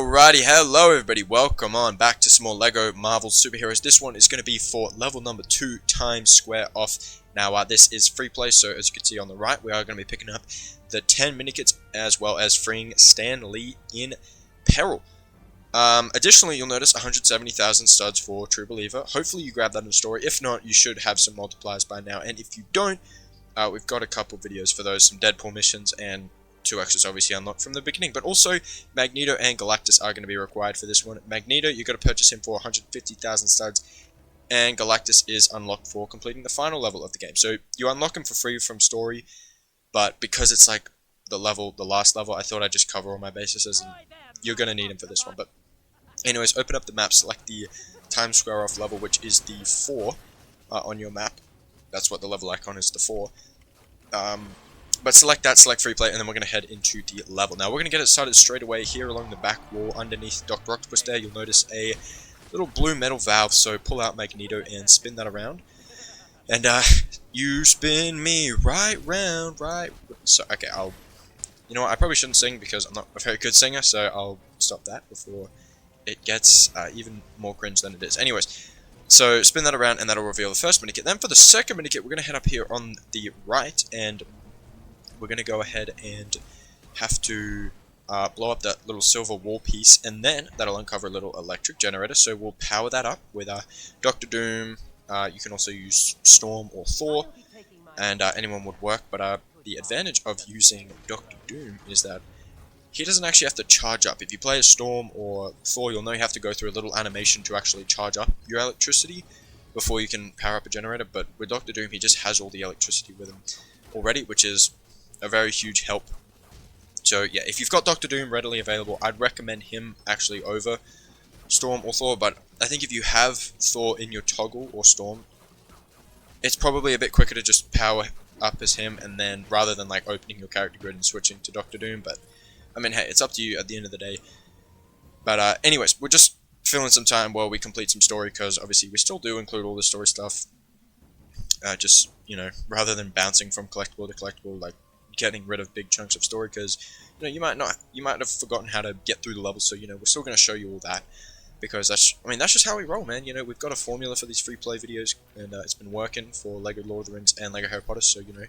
Alrighty, hello everybody, welcome on back to some more LEGO Marvel Superheroes. This one is going to be for level number 2 times Sqaure Off. Now this is free play, so as you can see on the right, we are going to be picking up the 10 Minikits as well as freeing Stan Lee in Peril. Additionally, you'll notice 170,000 studs for True Believer. Hopefully you grab that in the story. If not, you should have some multipliers by now, and if you don't, we've got a couple videos for those, some Deadpool missions and 2 extras obviously unlocked from the beginning, but also Magneto and Galactus are going to be required for this one. Magneto, you've got to purchase him for 150,000 studs, and Galactus is unlocked for completing the final level of the game. So you unlock him for free from story, but because it's like the last level, I thought I'd just cover all my bases, and you're going to need him for this one. But anyways, open up the map, select the times Sqaure Off level, which is the 4 on your map. That's what the level icon is, the 4. But select that, select free play, and then we're going to head into the level. Now, we're going to get it started straight away here along the back wall underneath Dr. Octopus there. You'll notice a little blue metal valve, so pull out Magneto and spin that around. And, you spin me right round, right... So, okay, you know what, I probably shouldn't sing because I'm not a very good singer, so I'll stop that before it gets even more cringe than it is. Anyways, so spin that around, and that'll reveal the first Minikit. Then for the second Minikit, we're going to head up here on the right, and we're going to go ahead and have to blow up that little silver wall piece, and then that'll uncover a little electric generator, so we'll power that up with Dr. Doom. You can also use Storm or Thor, and anyone would work, but the advantage of using Dr. Doom is that he doesn't actually have to charge up. If you play a Storm or Thor, you'll know you have to go through a little animation to actually charge up your electricity before you can power up a generator, but with Dr. Doom, he just has all the electricity with him already, which is a very huge help. So yeah, if you've got Dr. Doom readily available, I'd recommend him actually over Storm or Thor, but I think if you have Thor in your toggle or Storm, it's probably a bit quicker to just power up as him, and then rather than like opening your character grid and switching to Dr. Doom. But I mean, hey, it's up to you at the end of the day. But anyways, we're just filling some time while we complete some story, because obviously we still do include all the story stuff, just, you know, rather than bouncing from collectible to collectible, like getting rid of big chunks of story, because you know, you might have forgotten how to get through the level. So you know, we're still going to show you all that, because that's just how we roll, man. You know, we've got a formula for these free play videos, and it's been working for LEGO Lord of the Rings and LEGO Harry Potter. So you know,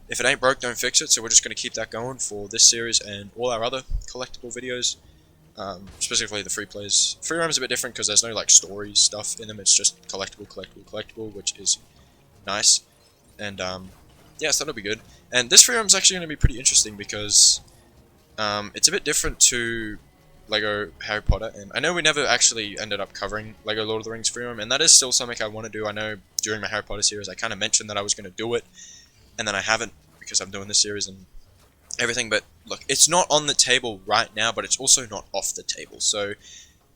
if it ain't broke, don't fix it. So we're just going to keep that going for this series and all our other collectible videos, specifically the free plays. Free roam's a bit different because there's no like story stuff in them. It's just collectible, which is nice. And yeah, so that'll be good. And this free roam is actually going to be pretty interesting because it's a bit different to LEGO Harry Potter. And I know we never actually ended up covering LEGO Lord of the Rings free roam, and that is still something I want to do. I know during my Harry Potter series I kind of mentioned that I was going to do it, and then I haven't because I'm doing this series and everything. But look, it's not on the table right now, but it's also not off the table. So,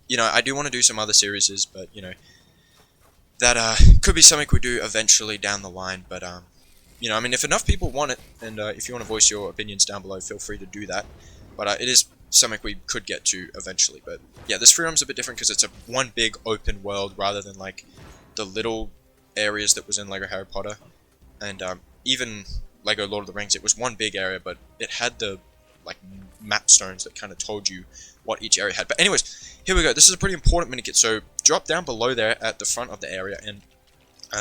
you know, I do want to do some other series, but you know, that could be something we do eventually down the line. But you know, I mean, if enough people want it, and if you want to voice your opinions down below, feel free to do that. But it is something we could get to eventually. But yeah, this free roam's a bit different because it's one big open world rather than like the little areas that was in LEGO Harry Potter, and even LEGO Lord of the Rings. It was one big area, but it had the like map stones that kind of told you what each area had. But anyways, here we go. This is a pretty important Minikit. So drop down below there at the front of the area and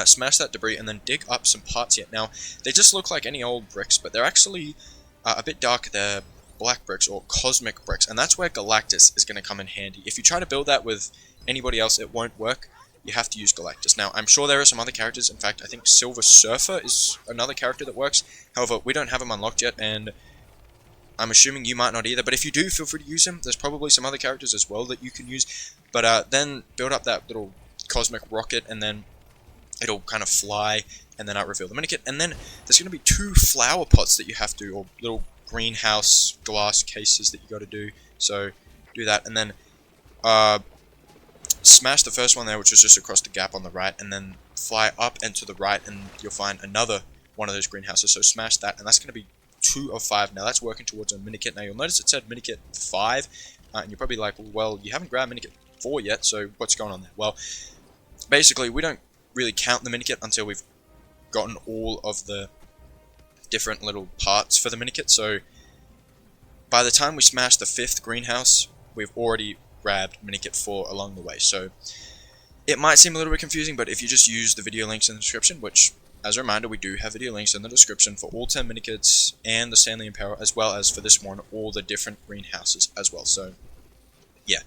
smash that debris, and then dig up some parts here. Now, they just look like any old bricks, but they're actually a bit darker. They're black bricks or cosmic bricks, and that's where Galactus is going to come in handy. If you try to build that with anybody else, it won't work. You have to use Galactus. Now, I'm sure there are some other characters. In fact, I think Silver Surfer is another character that works. However, we don't have him unlocked yet, and I'm assuming you might not either. But if you do, feel free to use him. There's probably some other characters as well that you can use. But then build up that little cosmic rocket, and then it'll kind of fly, and then I'll reveal the Minikit. And then there's going to be 2 flower pots that you have to, or little greenhouse glass cases that you got to do. So do that, and then smash the first one there, which is just across the gap on the right, and then fly up and to the right, and you'll find another one of those greenhouses. So smash that, and that's going to be 2 of 5. Now that's working towards a Minikit. Now you'll notice it said Minikit 5, and you're probably like, well, you haven't grabbed Minikit 4 yet, so what's going on there? Well, basically, we don't really count the Minikit until we've gotten all of the different little parts for the Minikit. So by the time we smash the 5th greenhouse, we've already grabbed Minikit 4 along the way. So it might seem a little bit confusing, but if you just use the video links in the description, which, as a reminder, we do have video links in the description for all 10 Minikits and the Stanley and Peril, as well as for this one, all the different greenhouses as well. So, yeah,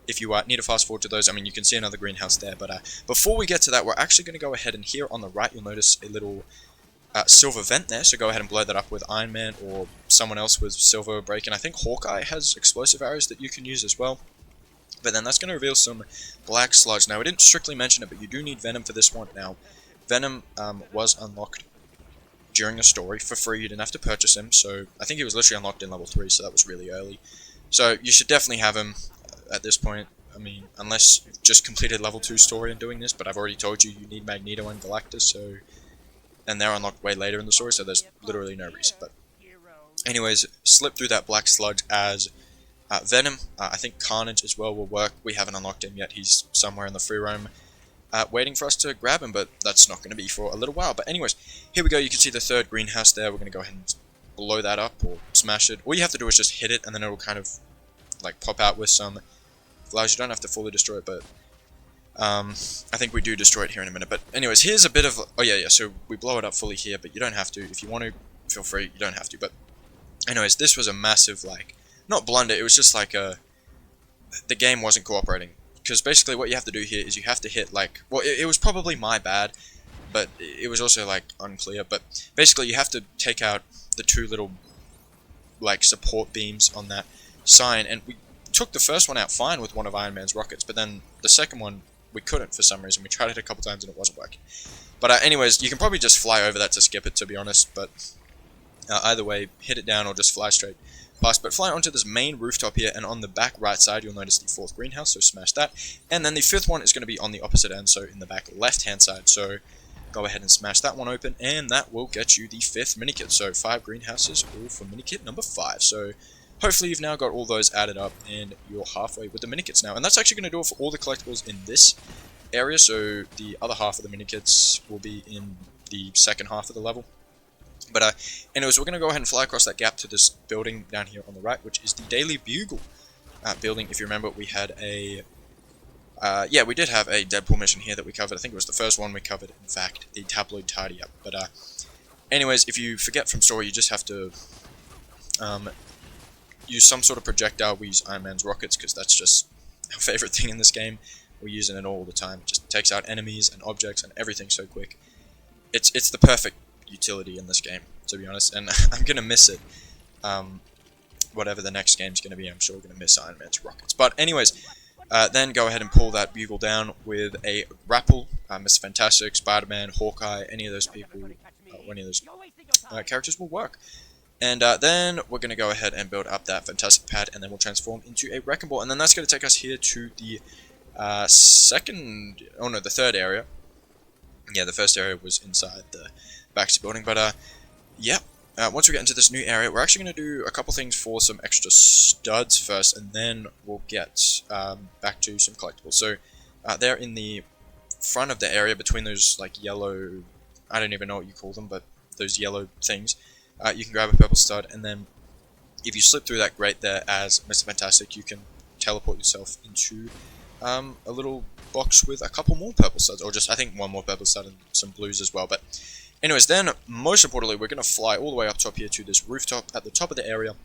if you need to fast forward to those, I mean, you can see another greenhouse there. But before we get to that, we're actually going to go ahead and here on the right, you'll notice a little silver vent there. So go ahead and blow that up with Iron Man or someone else with silver break. And I think Hawkeye has explosive arrows that you can use as well. But then that's going to reveal some black sludge. Now, we didn't strictly mention it, but you do need Venom for this one. Now, Venom was unlocked during the story for free. You didn't have to purchase him, so I think he was literally unlocked in level 3, so that was really early. So you should definitely have him at this point. I mean, unless you've just completed level 2 story and doing this, but I've already told you you need Magneto and Galactus, so... and they're unlocked way later in the story, so there's literally no reason. But anyways, slip through that black sludge as... Venom, I think Carnage as well will work. We haven't unlocked him yet. He's somewhere in the free roam waiting for us to grab him, but that's not going to be for a little while. But anyways, here we go. You can see the third greenhouse there. We're going to go ahead and blow that up or smash it. All you have to do is just hit it, and then it'll kind of like pop out with some flowers. You don't have to fully destroy it, but I think we do destroy it here in a minute. But anyways, here's a bit of... oh yeah, so we blow it up fully here, but you don't have to. If you want to, feel free. You don't have to. But anyways, this was a massive, like... not blunder, it was just like the game wasn't cooperating. Because basically what you have to do here is you have to hit like... well, it was probably my bad, but it was also like unclear. But basically you have to take out the two little like support beams on that sign. And we took the first one out fine with one of Iron Man's rockets, but then the second one we couldn't for some reason. We tried it a couple times and it wasn't working. But anyways, you can probably just fly over that to skip it, to be honest. But either way, hit it down or just fly straight past. But fly onto this main rooftop here, and on the back right side you'll notice the fourth greenhouse, so smash that. And then the fifth one is going to be on the opposite end, so in the back left hand side, so go ahead and smash that one open, and that will get you the fifth minikit. So 5 greenhouses all for minikit number 5. So hopefully you've now got all those added up and you're halfway with the minikits now. And that's actually going to do it for all the collectibles in this area. So the other half of the minikits will be in the second half of the level. But anyways, we're going to go ahead and fly across that gap to this building down here on the right, which is the Daily Bugle building. If you remember, we had a... yeah, we did have a Deadpool mission here that we covered. I think it was the first one we covered, in fact, the tabloid tidy up. But anyways, if you forget from story, you just have to use some sort of projectile. We use Iron Man's rockets because that's just our favorite thing in this game. We're using it all the time. It just takes out enemies and objects and everything so quick. It's the perfect utility in this game, to be honest, and I'm gonna miss it. Whatever the next game's gonna be, I'm sure we're gonna miss Iron Man's rockets. But anyways, then go ahead and pull that Bugle down with a grapple. Mr. Fantastic, Spider-Man, Hawkeye, any of those people, any of those characters will work. And then we're gonna go ahead and build up that Fantastic Pad, and then we'll transform into a Wrecking Ball, and then that's gonna take us here to the the third area. Yeah, the first area was inside the Baxter building, but yeah, once we get into this new area, we're actually going to do a couple things for some extra studs first, and then we'll get back to some collectibles. So they're in the front of the area between those like yellow, I don't even know what you call them, but those yellow things. You can grab a purple stud, and then if you slip through that grate there as Mr. Fantastic, you can teleport yourself into a little box with a couple more purple studs, or just I think one more purple stud and some blues as well. But anyways, then most importantly, we're going to fly all the way up top here to this rooftop at the top of the area,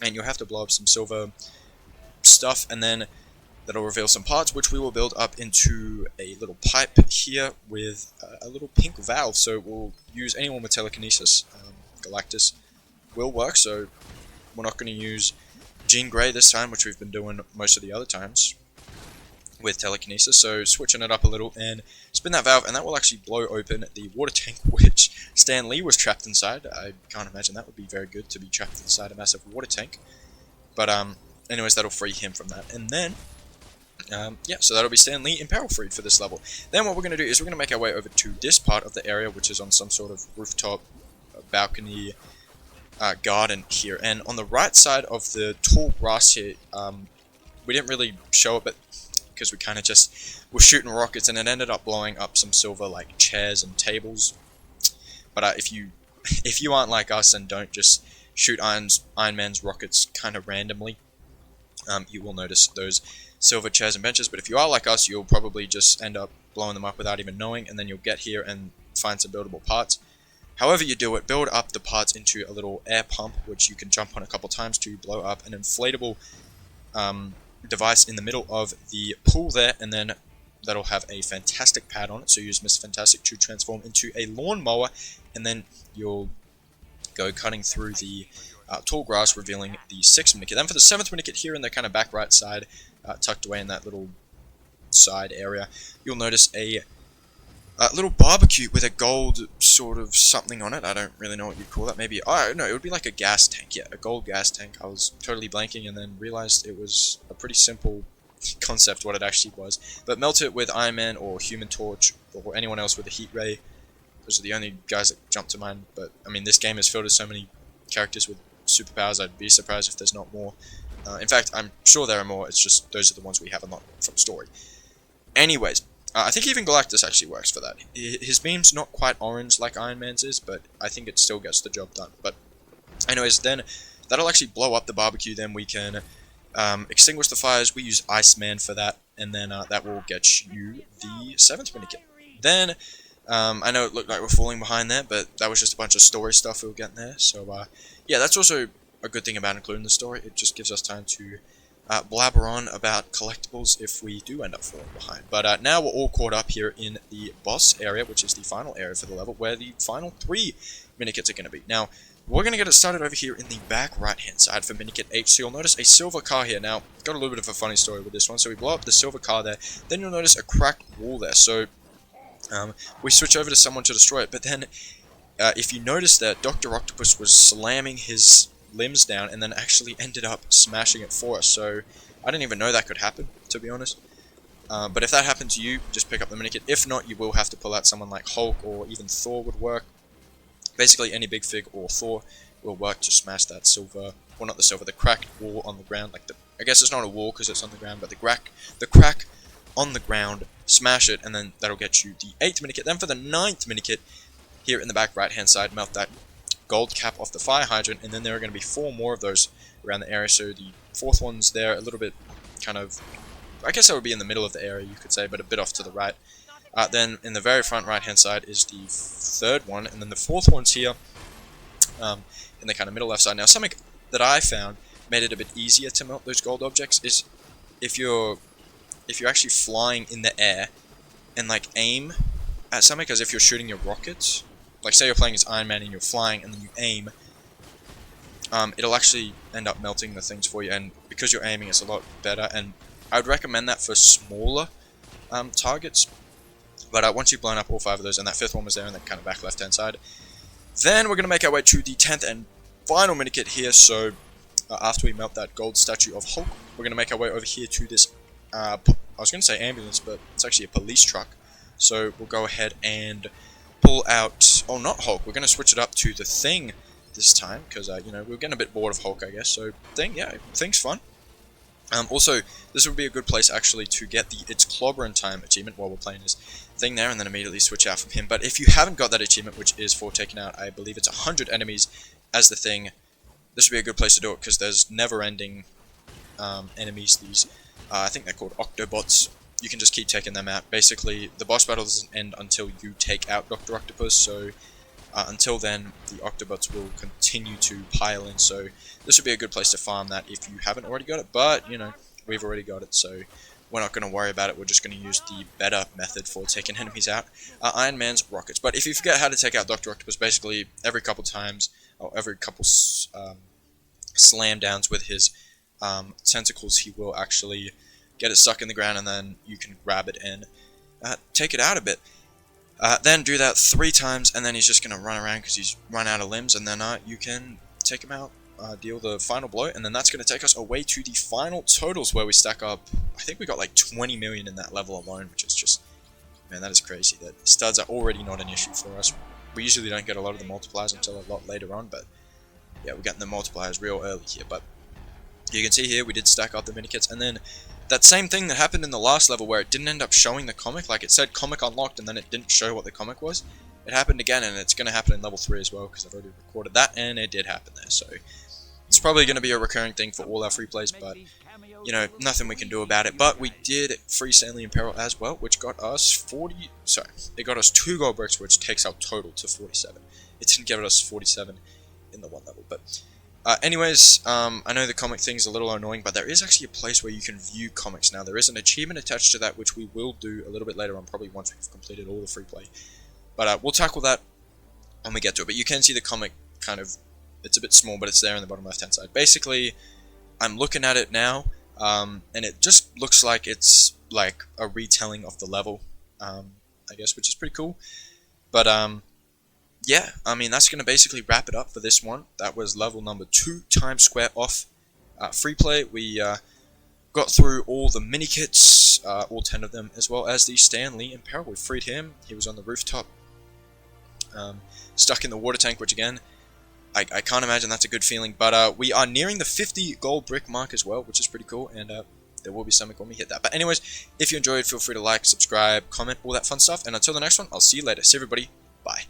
and you'll have to blow up some silver stuff, and then that'll reveal some parts, which we will build up into a little pipe here with a little pink valve. So we'll use anyone with telekinesis. Galactus will work, so we're not going to use Jean Grey this time, which we've been doing most of the other times with telekinesis. So switching it up a little and spin that valve, and that will actually blow open the water tank, which Stan Lee was trapped inside. I can't imagine that would be very good to be trapped inside a massive water tank. But anyways, that'll free him from that. And then yeah, so that'll be Stan Lee in Peril freed for this level. Then what we're going to do is we're going to make our way over to this part of the area, which is on some sort of rooftop, balcony, garden here. And on the right side of the tall grass here, we didn't really show it, but because we kind of just were shooting rockets, and it ended up blowing up some silver like chairs and tables. But if you aren't like us and don't just shoot Iron Man's rockets kind of randomly, you will notice those silver chairs and benches. But if you are like us, you'll probably just end up blowing them up without even knowing, and then you'll get here and find some buildable parts. However you do it, build up the parts into a little air pump, which you can jump on a couple times to blow up an inflatable device in the middle of the pool there, and then that'll have a fantastic pad on it. So use Mr. Fantastic to transform into a lawnmower, and then you'll go cutting through the tall grass, revealing the 6th Minikit. Then for the 7th Minikit here in the kind of back right side, tucked away in that little side area, you'll notice a little barbecue with a gold sort of something on it. I don't really know what you'd call that. Maybe, oh no, it would be like a gas tank. Yeah, a gold gas tank. I was totally blanking and then realized it was a pretty simple concept what it actually was. But melt it with Iron Man or Human Torch or anyone else with a heat ray. Those are the only guys that jump to mind. But I mean, this game is filled with so many characters with superpowers. I'd be surprised if there's not more. In fact, I'm sure there are more. It's just those are the ones we have unlocked from story. Anyways. I think even Galactus actually works for that. His beam's not quite orange like Iron Man's is, but I think it still gets the job done. But anyways, then that'll actually blow up the barbecue. Then we can extinguish the fires. We use Iceman for that, and then that will get you the 7th Minikit. Then, I know it looked like we're falling behind there, but that was just a bunch of story stuff we were getting there. So, yeah, that's also a good thing about including the story. It just gives us time to blabber on about collectibles if we do end up falling behind. But now we're all caught up here in the boss area, which is the final area for the level, where the final 3 Minikits are going to be. Now, we're going to get it started over here in the back right-hand side for Minikit H. So you'll notice a silver car here. Now, got a little bit of a funny story with this one. So we blow up the silver car there. Then you'll notice a cracked wall there. So we switch over to someone to destroy it. But then, if you notice that Dr. Octopus was slamming his limbs down and then actually ended up smashing it for us. So I didn't even know that could happen, to be honest. But if that happened to you, just pick up the Minikit. If not, you will have to pull out someone like Hulk or even Thor would work. Basically, any big fig or Thor will work to smash that silver, well, not the silver, the cracked wall on the ground. Like I guess it's not a wall because it's on the ground, but the crack on the ground, smash it, and then that'll get you the 8th Minikit. Then for the 9th Minikit, here in the back right-hand side, melt that gold cap off the fire hydrant, and then there are going to be 4 more of those around the area. So the 4th one's there, a little bit kind of, I guess that would be in the middle of the area, you could say, but a bit off to the right. Then in the very front right-hand side is the 3rd one, and then the 4th one's here in the kind of middle left side. Now, something that I found made it a bit easier to melt those gold objects is if you're actually flying in the air and like aim at something as if you're shooting your rockets. Like, say you're playing as Iron Man and you're flying and then you aim, it'll actually end up melting the things for you, and because you're aiming, it's a lot better, and I would recommend that for smaller targets. But once you've blown up all 5 of those, and that 5th one was there in that kind of back left-hand side, then we're going to make our way to the 10th and final Minikit here. So, after we melt that gold statue of Hulk, we're going to make our way over here to this, I was going to say ambulance, but it's actually a police truck. So, we'll go ahead and pull out, oh, not Hulk, we're going to switch it up to the Thing this time, because, you know, we're getting a bit bored of Hulk, I guess, so Thing, yeah, Thing's fun. Also, this would be a good place, actually, to get the It's Clobbering Time achievement while we're playing as Thing there, and then immediately switch out from him. But if you haven't got that achievement, which is for taking out, I believe it's 100 enemies as the Thing, this would be a good place to do it, because there's never-ending enemies. These, I think they're called Octobots. You can just keep taking them out. Basically, the boss battle doesn't end until you take out Dr. Octopus, so until then, the Octobots will continue to pile in, so this would be a good place to farm that if you haven't already got it, but, you know, we've already got it, so we're not going to worry about it. We're just going to use the better method for taking enemies out, Iron Man's rockets. But if you forget how to take out Dr. Octopus, basically, every couple times, or every couple slam downs with his tentacles, he will actually get it stuck in the ground, and then you can grab it and take it out a bit. Then do that 3 times, and then he's just going to run around because he's run out of limbs, and then you can take him out, deal the final blow, and then that's going to take us away to the final totals where we stack up. I think we got like 20 million in that level alone, which is just, man, that is crazy. That studs are already not an issue for us. We usually don't get a lot of the multipliers until a lot later on, but yeah, we're getting the multipliers real early here. But you can see here we did stack up the Minikits, and then that same thing that happened in the last level where it didn't end up showing the comic, like it said comic unlocked and then it didn't show what the comic was, it happened again, and it's going to happen in level 3 as well, because I've already recorded that, and it did happen there. So It's probably going to be a recurring thing for all our free plays, but you know, nothing we can do about it. But we did free Stanley and Peril as well, which got us 40. Sorry, it got us 2 gold bricks, which takes our total to 47. It didn't give us 47 in the 1 level, but anyways, I know the comic thing's a little annoying, but there is actually a place where you can view comics now. There is an achievement attached to that, which we will do a little bit later on, probably once we've completed all the free play. But we'll tackle that when we get to it. But you can see the comic kind of, it's a bit small, but it's there in the bottom left-hand side. Basically, I'm looking at it now, and it just looks like it's like a retelling of the level, I guess, which is pretty cool. But yeah, I mean, that's going to basically wrap it up for this one. That was level number 2 times Sqaure Off free play. We got through all the Minikits, all 10 of them, as well as the Stanley and Peril. We freed him. He was on the rooftop, stuck in the water tank, which again, I can't imagine that's a good feeling. But we are nearing the 50 gold brick mark as well, which is pretty cool, and there will be something when we hit that. But anyways, if you enjoyed, feel free to like, subscribe, comment, all that fun stuff. And until the next one, I'll see you later. See everybody. Bye.